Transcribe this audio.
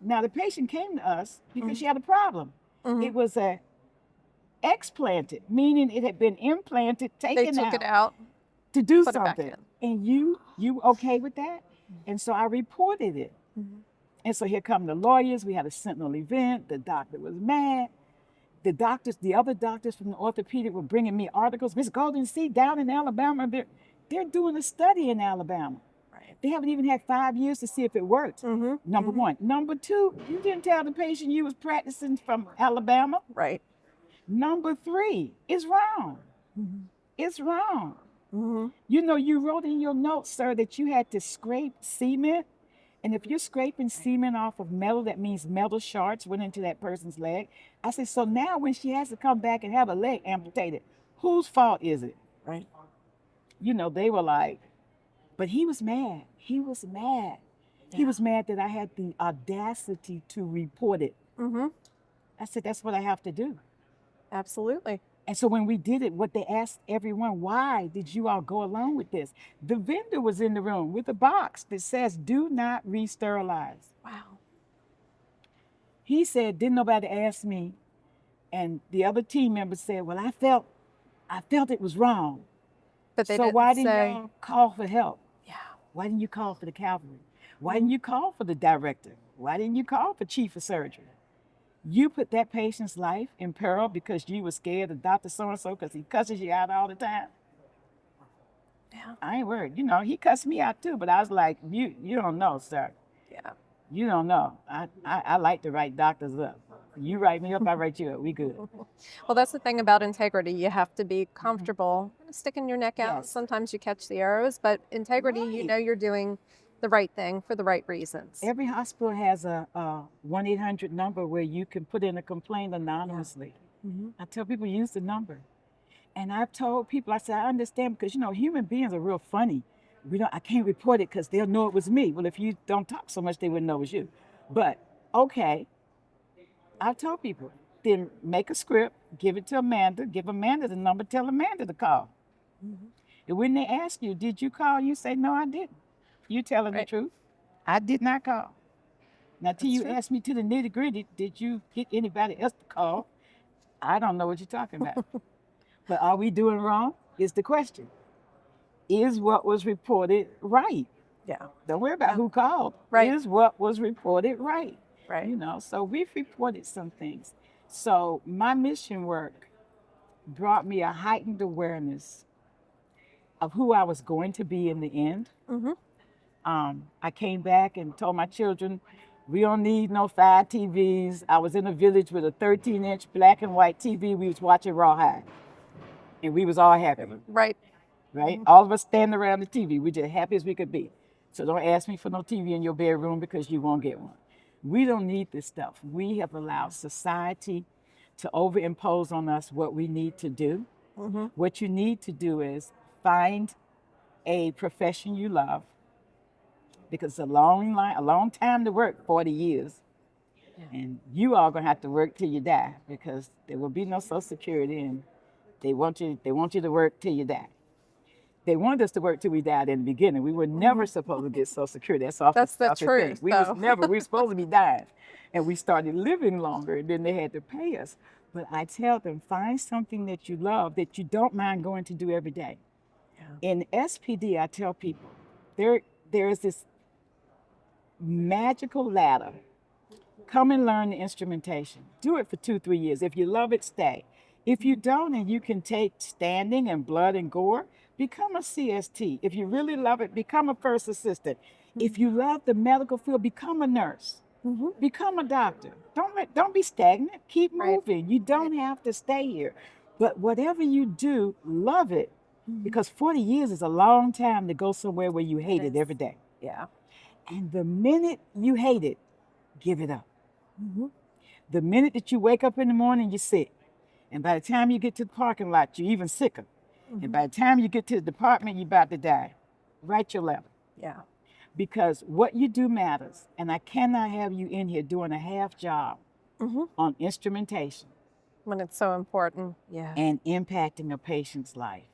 Now, the patient came to us because she had a problem. It was a explanted, meaning it had been implanted, They taken took out it out, to do put it back something. in. And you okay with that? And so I reported it. And so here come the lawyers. We had a sentinel event. The doctor was mad. The other doctors from the orthopedic were bringing me articles. Miss Golden, see, down in Alabama, they're doing a study in Alabama. Right. They haven't even had 5 years to see if it worked. Number one. Number two, you didn't tell the patient you was practicing from Alabama. Right. Number three, it's wrong. It's wrong. You know, you wrote in your notes, sir, that you had to scrape cement. And if you're scraping cement off of metal, that means metal shards went into that person's leg. I said, so now when she has to come back and have a leg amputated, whose fault is it? Right. You know, they were like, but he was mad. He was mad. He was mad that I had the audacity to report it. I said, that's what I have to do. Absolutely. And so when we did it, what they asked everyone, why did you all go along with this? The vendor was in the room with a box that says, do not re-sterilize. Wow. He said, didn't nobody ask me. And the other team members said, well, I felt it was wrong. But they So didn't why didn't say, y'all call for help? yeah. Why didn't you call for the cavalry? Why didn't you call for the director? Why didn't you call for chief of surgery? You put that patient's life in peril because you were scared of Dr. So-and-so because he cusses you out all the time. Yeah. I ain't worried. You know, he cussed me out too, but I was like, you don't know, sir. Yeah. You don't know. I like to write doctors up. You write me up, I write you up. We good. Well, that's the thing about integrity. You have to be comfortable sticking your neck out. Yes. Sometimes you catch the arrows, but integrity, you Right. know you're doing the right thing for the right reasons. Every hospital has a 1-800 number where you can put in a complaint anonymously. I tell people use the number. And I've told people, I said, I understand because, you know, human beings are real funny. I can't report it because they'll know it was me. Well, if you don't talk so much, they wouldn't know it was you. But, okay, I've told people, then make a script, give it to Amanda, give Amanda the number, tell Amanda to call. And when they ask you, did you call? You say, no, I didn't. You telling the Right. truth. I did not call. Now, till That's you true. ask me to the nitty gritty, did you get anybody else to call? I don't know what you're talking about. But are we doing wrong? Is the question. Is what was reported right? Yeah. Don't worry about who called. Right. Is what was reported right? Right. You know, so we've reported some things. So my mission work brought me a heightened awareness of who I was going to be in the end. I came back and told my children, we don't need no 5 TVs. I was in a village with a 13-inch black and white TV. We was watching Rawhide. And we was all happy, Right. right? All of us standing around the TV. We just happy as we could be. So don't ask me for no TV in your bedroom because you won't get one. We don't need this stuff. We have allowed society to overimpose on us what we need to do. What you need to do is find a profession you love, because it's a long time to work, 40 years. And you are gonna have to work till you die because there will be no Social Security, and they want you to work till you die. They wanted us to work till we died in the beginning. We were never supposed to get Social Security. That's off That's the off thing. truth, We though. were supposed to be dying. And we started living longer, and then they had to pay us. But I tell them, find something that you love that you don't mind going to do every day. In SPD, I tell people, there is this magical ladder. Come and learn the instrumentation. Do it for 2-3 years. If you love it, stay. If you don't and you can take standing and blood and gore, become a CST. If you really love it, become a first assistant. If you love the medical field, become a nurse. Become a doctor. Don't be stagnant. Keep Right. moving. You don't have to stay here. But whatever you do, love it. Because 40 years is a long time to go somewhere where you hate it is. every day. Yeah. And the minute you hate it, give it up. The minute that you wake up in the morning, you're sick. And by the time you get to the parking lot, you're even sicker. And by the time you get to the department, you're about to die. Write your letter. Yeah. Because what you do matters. And I cannot have you in here doing a half job on instrumentation When it's so important. Yeah. and impacting a patient's life.